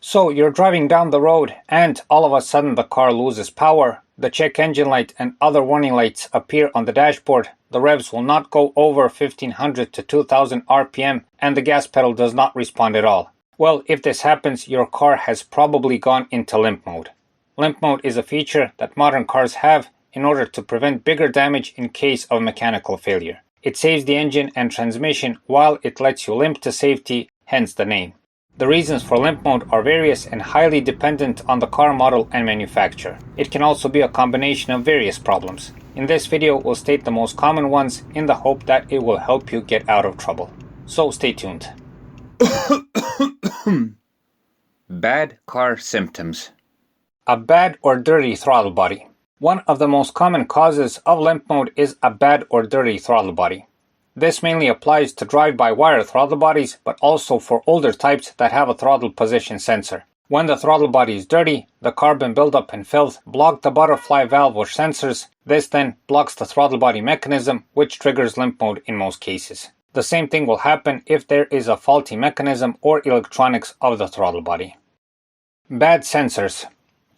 So you're driving down the road and all of a sudden the car loses power, the check engine light and other warning lights appear on the dashboard, the revs will not go over 1500 to 2000 RPM and the gas pedal does not respond at all. Well, if this happens, your car has probably gone into limp mode. Limp mode is a feature that modern cars have in order to prevent bigger damage in case of mechanical failure. It saves the engine and transmission while it lets you limp to safety, hence the name. The reasons for limp mode are various and highly dependent on the car model and manufacturer. It can also be a combination of various problems. In this video, we'll state the most common ones in the hope that it will help you get out of trouble. So stay tuned. Bad car symptoms. A bad or dirty throttle body. One of the most common causes of limp mode is a bad or dirty throttle body. This mainly applies to drive-by-wire throttle bodies, but also for older types that have a throttle position sensor. When the throttle body is dirty, the carbon buildup and filth block the butterfly valve or sensors. This then blocks the throttle body mechanism, which triggers limp mode in most cases. The same thing will happen if there is a faulty mechanism or electronics of the throttle body. Bad sensors.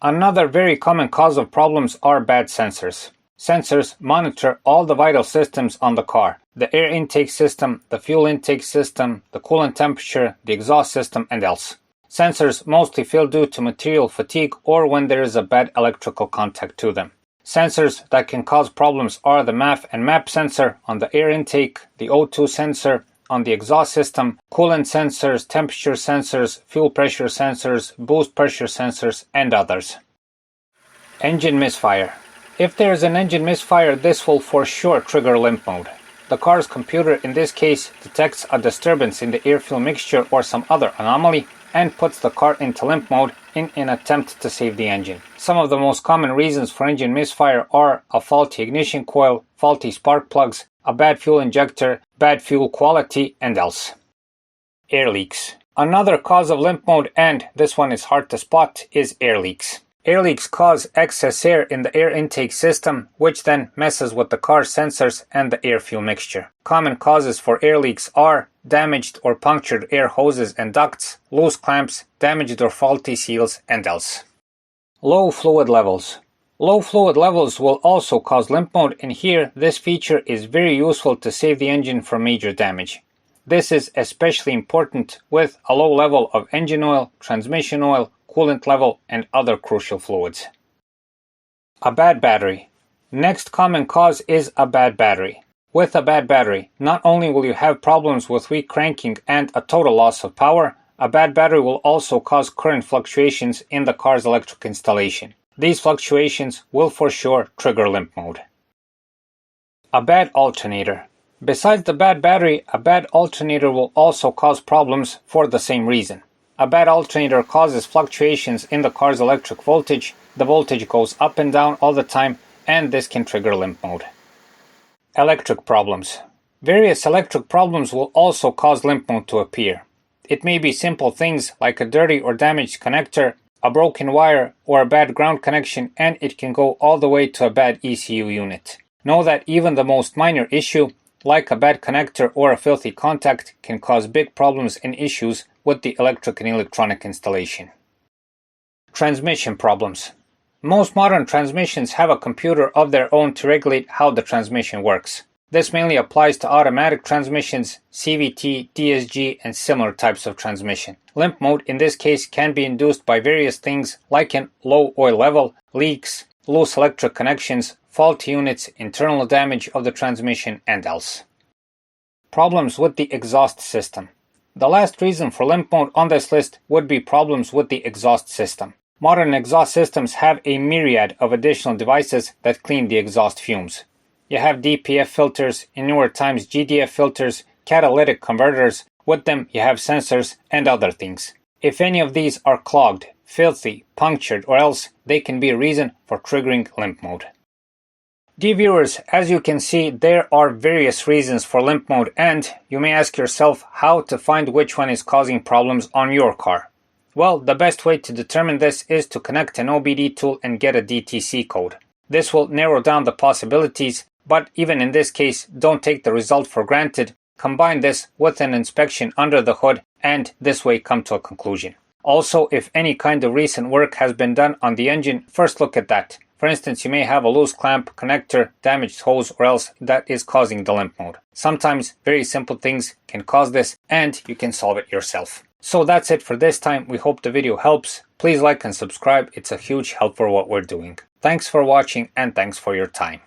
Another very common cause of problems are bad sensors. Sensors monitor all the vital systems on the car: the air intake system, the fuel intake system, the coolant temperature, the exhaust system, and else. Sensors mostly fail due to material fatigue or when there is a bad electrical contact to them. Sensors that can cause problems are the MAF and MAP sensor on the air intake, the O2 sensor on the exhaust system, coolant sensors, temperature sensors, fuel pressure sensors, boost pressure sensors, and others. Engine misfire. If there is an engine misfire, this will for sure trigger limp mode. The car's computer in this case detects a disturbance in the air-fuel mixture or some other anomaly and puts the car into limp mode in an attempt to save the engine. Some of the most common reasons for engine misfire are a faulty ignition coil, faulty spark plugs, a bad fuel injector, bad fuel quality, and else. Air leaks. Another cause of limp mode, and this one is hard to spot, is air leaks. Air leaks cause excess air in the air intake system, which then messes with the car's sensors and the air-fuel mixture. Common causes for air leaks are damaged or punctured air hoses and ducts, loose clamps, damaged or faulty seals, and else. Low fluid levels. Low fluid levels will also cause limp mode, and here this feature is very useful to save the engine from major damage. This is especially important with a low level of engine oil, transmission oil, coolant level, and other crucial fluids. A bad battery. Next common cause is a bad battery. With a bad battery, not only will you have problems with weak cranking and a total loss of power, a bad battery will also cause current fluctuations in the car's electric installation. These fluctuations will for sure trigger limp mode. A bad alternator. Besides the bad battery, a bad alternator will also cause problems for the same reason. A bad alternator causes fluctuations in the car's electric voltage. The voltage goes up and down all the time, and this can trigger limp mode. Electric problems. Various electric problems will also cause limp mode to appear. It may be simple things like a dirty or damaged connector, a broken wire, or a bad ground connection, and it can go all the way to a bad ECU unit. Know that even the most minor issue, like a bad connector or a filthy contact, can cause big problems and issues with the electric and electronic installation. Transmission problems. Most modern transmissions have a computer of their own to regulate how the transmission works. This mainly applies to automatic transmissions, CVT, DSG, and similar types of transmission. Limp mode in this case can be induced by various things like an low oil level, leaks, loose electric connections, faulty units, internal damage of the transmission, and else. Problems with the exhaust system. The last reason for limp mode on this list would be problems with the exhaust system. Modern exhaust systems have a myriad of additional devices that clean the exhaust fumes. You have DPF filters, in newer times GDF filters, catalytic converters. With them you have sensors and other things. If any of these are clogged, filthy, punctured, or else, they can be a reason for triggering limp mode. Dear viewers, as you can see, there are various reasons for limp mode, and you may ask yourself how to find which one is causing problems on your car. Well, the best way to determine this is to connect an OBD tool and get a DTC code. This will narrow down the possibilities, but even in this case, don't take the result for granted. Combine this with an inspection under the hood, and this way come to a conclusion. Also, if any kind of recent work has been done on the engine, first look at that. For instance, you may have a loose clamp, connector, damaged hose, or else that is causing the limp mode. Sometimes very simple things can cause this and you can solve it yourself. So that's it for this time. We hope the video helps. Please like and subscribe. It's a huge help for what we're doing. Thanks for watching and thanks for your time.